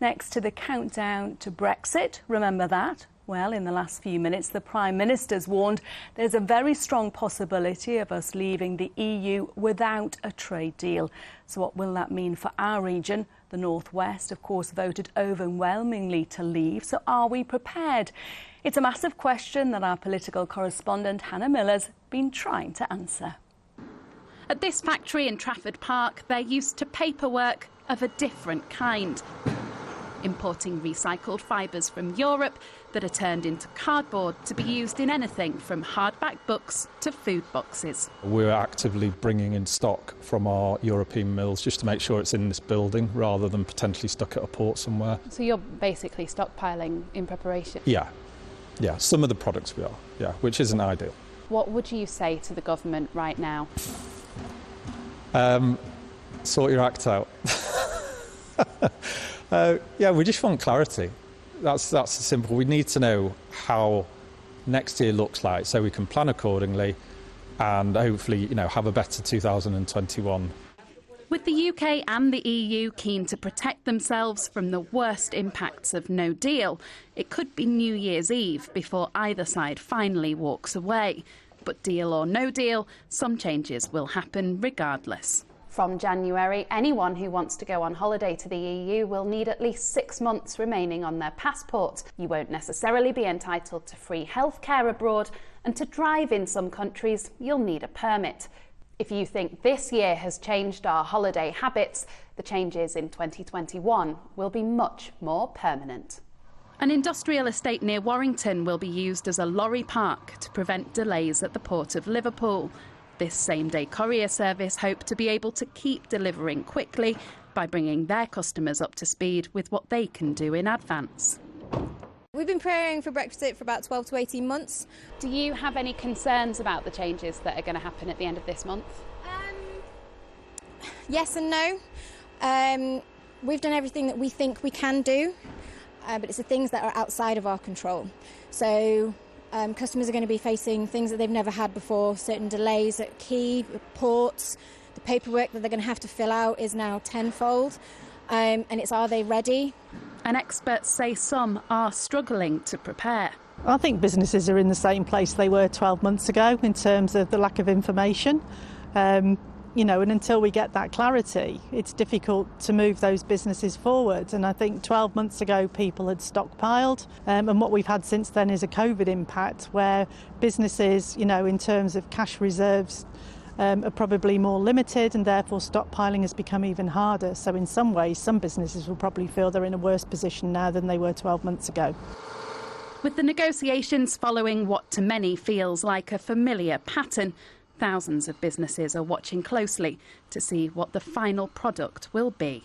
Next to the countdown to Brexit, remember that? Well, in the last few minutes, the Prime Minister's warned there's a very strong possibility of us leaving the EU without a trade deal. So what will that mean for our region? The North West, of course, voted overwhelmingly to leave. So are we prepared? It's a massive question that our political correspondent Hannah Miller's been trying to answer. At this factory in Trafford Park, they're used to paperwork of a different kind. Importing recycled fibres from Europe that are turned into cardboard to be used in anything from hardback books to food boxes. We're actively bringing in stock from our European mills just to make sure it's in this building rather than potentially stuck at a port somewhere. So you're basically stockpiling in preparation? Yeah, some of the products we are, which isn't ideal. What would you say to the government right now? Sort your act out. We just want clarity. That's simple. We need to know how next year looks like so we can plan accordingly and hopefully, have a better 2021. With the UK and the EU keen to protect themselves from the worst impacts of no deal, it could be New Year's Eve before either side finally walks away. But deal or no deal, some changes will happen regardless. From January, anyone who wants to go on holiday to the EU will need at least 6 months remaining on their passport. You won't necessarily be entitled to free healthcare abroad, and to drive in some countries, you'll need a permit. If you think this year has changed our holiday habits, the changes in 2021 will be much more permanent. An industrial estate near Warrington will be used as a lorry park to prevent delays at the Port of Liverpool. This same-day courier service hope to be able to keep delivering quickly by bringing their customers up to speed with what they can do in advance. We've been preparing for Brexit for about 12 to 18 months. Do you have any concerns about the changes that are going to happen at the end of this month? Yes and no. We've done everything that we think we can do, but it's the things that are outside of our control. So customers are going to be facing things that they've never had before, certain delays at key ports. The paperwork that they're going to have to fill out is now tenfold, and it's are they ready? And experts say some are struggling to prepare. I think businesses are in the same place they were 12 months ago in terms of the lack of information. And until we get that clarity, it's difficult to move those businesses forward. And I think 12 months ago, people had stockpiled. And what we've had since then is a COVID impact where businesses, in terms of cash reserves, are probably more limited, and therefore stockpiling has become even harder. So in some ways, some businesses will probably feel they're in a worse position now than they were 12 months ago. With the negotiations following what to many feels like a familiar pattern, thousands of businesses are watching closely to see what the final product will be.